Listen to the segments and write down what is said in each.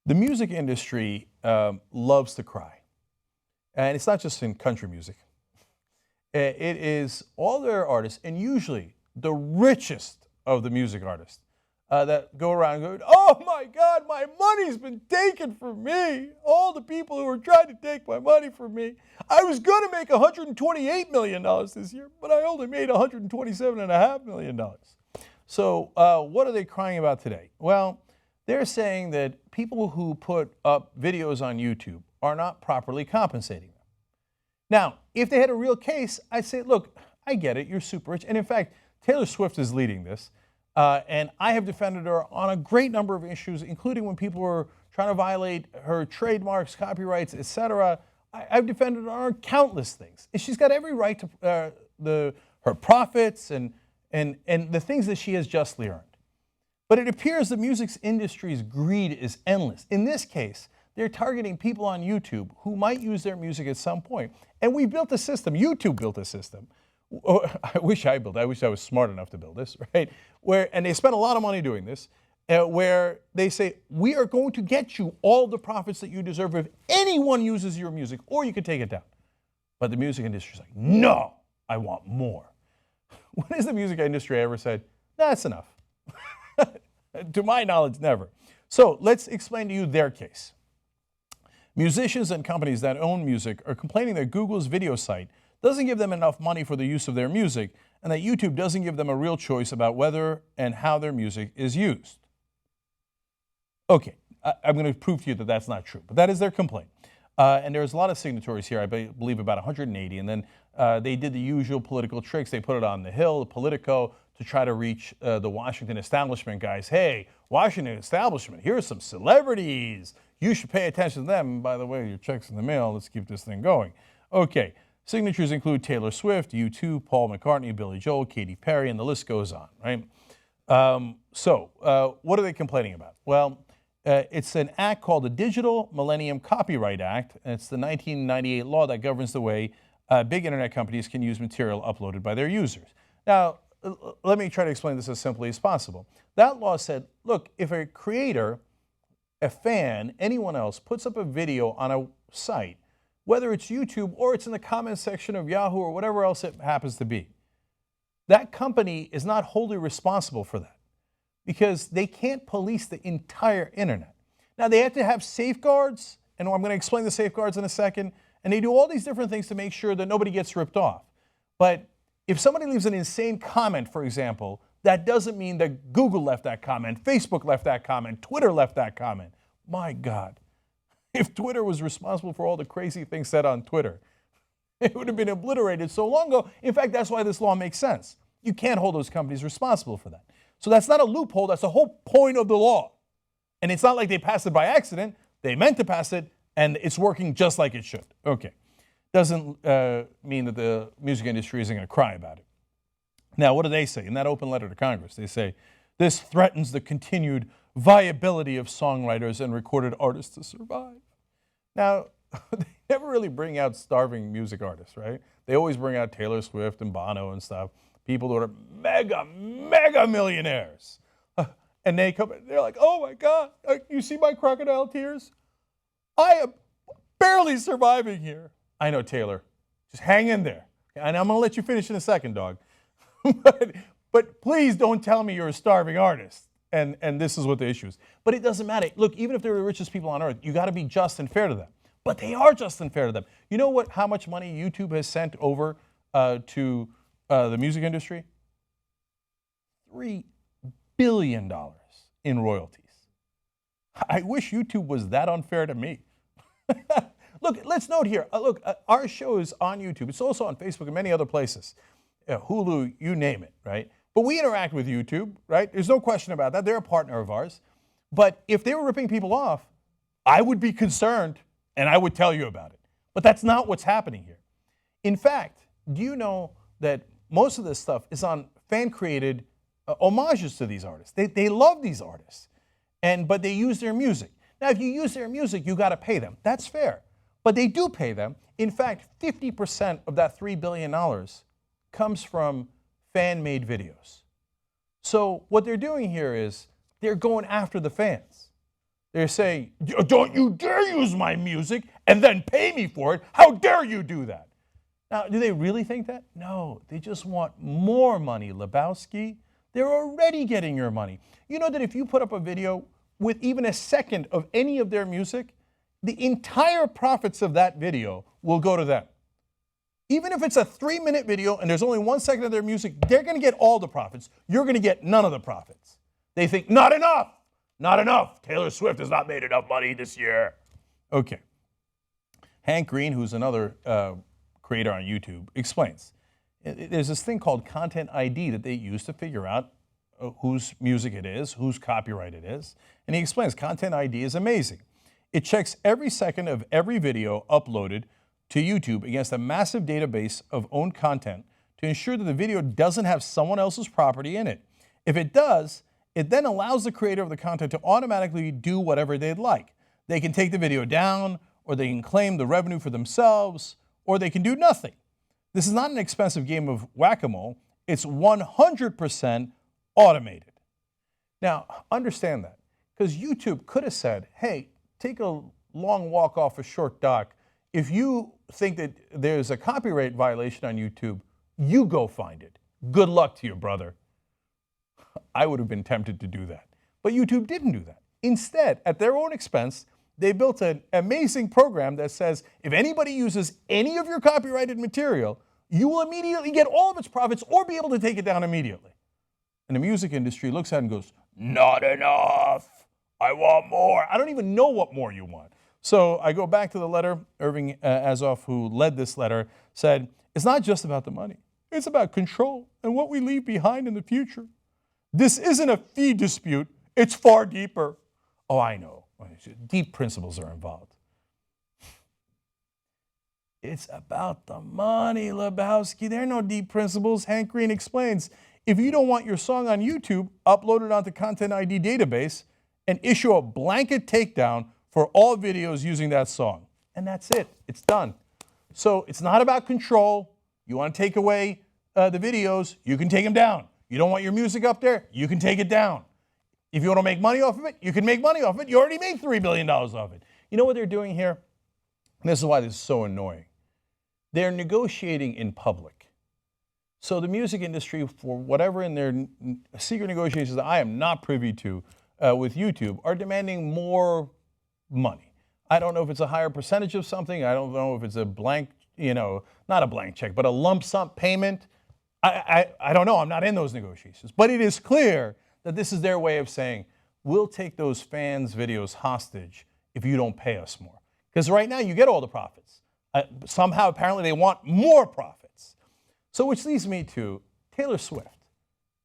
The music industry loves to cry. And it's not just in country music. It is all their artists, and usually the richest of the music artists, that go around going, oh my God, my money's been taken from me. All the people who are trying to take my money from me. I was going to make $128 million this year, but I only made $127.5 million. So what are they crying about today? Well, they're saying that people who put up videos on YouTube are not properly compensating them. Now, if they had a real case, I'd say, look, I get it, you're super rich. And in fact, Taylor Swift is leading this. And I have defended her on a great number of issues, including when people were trying to violate her trademarks, copyrights, etc. I've defended her on countless things. And she's got every right to her profits and the things that she has justly earned. But it appears the music industry's greed is endless. In this case, they're targeting people on YouTube who might use their music at some point. And we built a system, YouTube built a system. I wish I was smart enough to build this, right? And they spent a lot of money doing this, where they say, we are going to get you all the profits that you deserve if anyone uses your music, or you can take it down. But the music industry is like, no, I want more. When has the music industry ever said, that's enough? To my knowledge, never. So let's explain to you their case. Musicians and companies that own music are complaining that Google's video site doesn't give them enough money for the use of their music, and that YouTube doesn't give them a real choice about whether and how their music is used. Okay, I'm going to prove to you that that's not true, but that is their complaint. And there's a lot of signatories here, I believe about 180, and then they did the usual political tricks. They put it on the Hill, Politico, to try to reach the Washington establishment guys. Hey, Washington establishment, here are some celebrities. You should pay attention to them. And by the way, your check's in the mail. Let's keep this thing going. Okay, signatures include Taylor Swift, U2, Paul McCartney, Billy Joel, Katy Perry, and the list goes on, right? What are they complaining about? Well, it's an act called the Digital Millennium Copyright Act, and it's the 1998 law that governs the way big internet companies can use material uploaded by their users. Now, let me try to explain this as simply as possible. That law said, look, if a creator, a fan, anyone else puts up a video on a site, whether it's YouTube or it's in the comments section of Yahoo or whatever else it happens to be, that company is not wholly responsible for that because they can't police the entire internet. Now, they have to have safeguards, and I'm going to explain the safeguards in a second, and they do all these different things to make sure that nobody gets ripped off. But if somebody leaves an insane comment, for example, that doesn't mean that Google left that comment, Facebook left that comment, Twitter left that comment. My God, if Twitter was responsible for all the crazy things said on Twitter, it would have been obliterated so long ago. In fact, that's why this law makes sense. You can't hold those companies responsible for that. So that's not a loophole, that's the whole point of the law. And it's not like they passed it by accident. They meant to pass it, and it's working just like it should. Okay. Doesn't mean that the music industry isn't going to cry about it. Now, what do they say? In that open letter to Congress, they say, this threatens the continued viability of songwriters and recorded artists to survive. Now, they never really bring out starving music artists, right? They always bring out Taylor Swift and Bono and stuff, people that are mega millionaires. And they come, they're like, oh my God, you see my crocodile tears? I am barely surviving here. I know, Taylor. Just hang in there. And I'm going to let you finish in a second, dog. but please don't tell me you're a starving artist. And this is what the issue is. But it doesn't matter. Look, even if they're the richest people on earth, you got to be just and fair to them. But they are just and fair to them. You know how much money YouTube has sent over to the music industry? $3 billion in royalties. I wish YouTube was that unfair to me. Look, let's note here, our show is on YouTube. It's also on Facebook and many other places. Hulu, you name it, right? But we interact with YouTube, right? There's no question about that. They're a partner of ours. But if they were ripping people off, I would be concerned and I would tell you about it. But that's not what's happening here. In fact, do you know that most of this stuff is on fan-created homages to these artists? They love these artists, but they use their music. Now, if you use their music, you got to pay them. That's fair. But they do pay them. In fact, 50% of that $3 billion comes from fan-made videos. So what they're doing here is they're going after the fans. They're saying, don't you dare use my music and then pay me for it. How dare you do that? Now, do they really think that? No, they just want more money, Lebowski. They're already getting your money. You know that if you put up a video with even a second of any of their music, the entire profits of that video will go to them. Even if it's a 3-minute video and there's only 1 second of their music, they're going to get all the profits. You're going to get none of the profits. They think, not enough. Not enough. Taylor Swift has not made enough money this year. Okay. Hank Green, who's another creator on YouTube, explains. There's this thing called Content ID that they use to figure out whose music it is, whose copyright it is. And he explains Content ID is amazing. It checks every second of every video uploaded to YouTube against a massive database of owned content to ensure that the video doesn't have someone else's property in it. If it does, it then allows the creator of the content to automatically do whatever they'd like. They can take the video down, or they can claim the revenue for themselves, or they can do nothing. This is not an expensive game of whack-a-mole. It's 100% automated. Now, understand that, because YouTube could have said, hey, take a long walk off a short dock. If you think that there's a copyright violation on YouTube, you go find it. Good luck to you, brother. I would have been tempted to do that. But YouTube didn't do that. Instead, at their own expense, they built an amazing program that says if anybody uses any of your copyrighted material, you will immediately get all of its profits or be able to take it down immediately. And the music industry looks at it and goes, not enough. I want more. I don't even know what more you want. So I go back to the letter. Irving Azoff, who led this letter, said, it's not just about the money. It's about control and what we leave behind in the future. This isn't a fee dispute. It's far deeper. Oh, I know. Deep principles are involved. It's about the money, Lebowski. There are no deep principles. Hank Green explains, if you don't want your song on YouTube, upload it onto Content ID database and issue a blanket takedown for all videos using that song. And that's it. It's done. So it's not about control. You want to take away the videos, you can take them down. You don't want your music up there, you can take it down. If you want to make money off of it, you can make money off of it. You already made $3 billion off it. You know what they're doing here? And this is why this is so annoying. They're negotiating in public. So the music industry, for whatever in their secret negotiations that I am not privy to with YouTube, are demanding more money. I don't know if it's a higher percentage of something. I don't know if it's a blank, not a blank check, but a lump sum payment. I don't know. I'm not in those negotiations. But it is clear that this is their way of saying, we'll take those fans' videos hostage if you don't pay us more. Because right now you get all the profits. Somehow, apparently, they want more profits. So which leads me to Taylor Swift.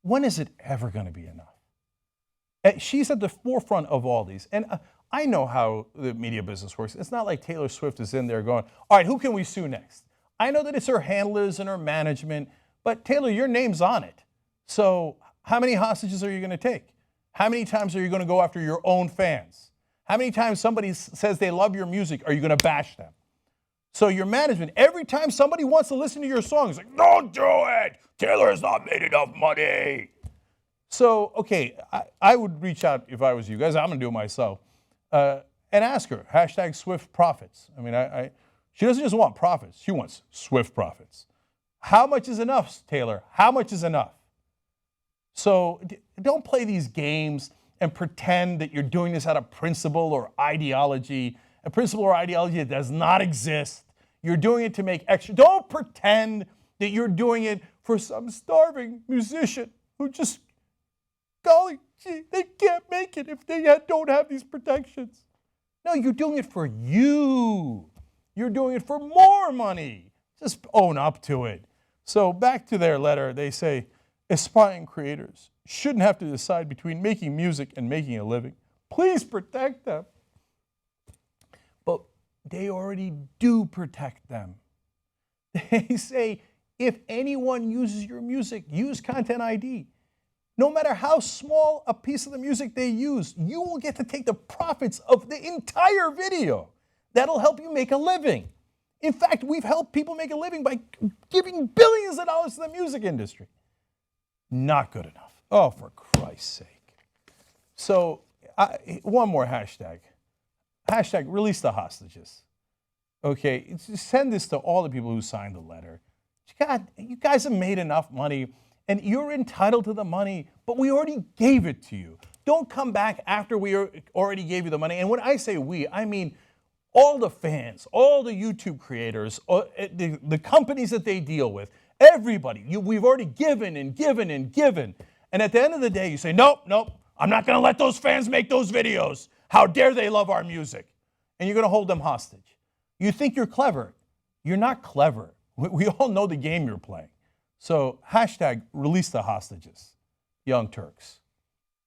When is it ever going to be enough? She's at the forefront of all these. And I know how the media business works. It's not like Taylor Swift is in there going, all right, who can we sue next? I know that it's her handlers and her management, but Taylor, your name's on it. So how many hostages are you going to take? How many times are you going to go after your own fans? How many times somebody says they love your music, are you going to bash them? So your management, every time somebody wants to listen to your song, it's like, don't do it. Taylor has not made enough money. So, okay, I would reach out if I was you guys. I'm going to do it myself. And ask her, hashtag Swift profits. I mean, she doesn't just want profits. She wants Swift profits. How much is enough, Taylor? How much is enough? So don't play these games and pretend that you're doing this out of principle or ideology. A principle or ideology that does not exist. You're doing it to make extra. Don't pretend that you're doing it for some starving musician who just, golly, gee, they can't make it if they don't have these protections. No, you're doing it for you. You're doing it for more money. Just own up to it. So back to their letter, they say, aspiring creators shouldn't have to decide between making music and making a living. Please protect them. But they already do protect them. They say, if anyone uses your music, use Content ID. No matter how small a piece of the music they use, you will get to take the profits of the entire video. That'll help you make a living. In fact, we've helped people make a living by giving billions of dollars to the music industry. Not good enough. Oh, for Christ's sake. So One more hashtag. Hashtag release the hostages. Okay, send this to all the people who signed the letter. God, you guys have made enough money, and you're entitled to the money, but we already gave it to you. Don't come back after we already gave you the money. And when I say we, I mean all the fans, all the YouTube creators, the companies that they deal with, everybody. We've already given and given and given. And at the end of the day, you say, nope, I'm not going to let those fans make those videos. How dare they love our music? And you're going to hold them hostage. You think you're clever. You're not clever. We all know the game you're playing. So hashtag release the hostages. Young Turks.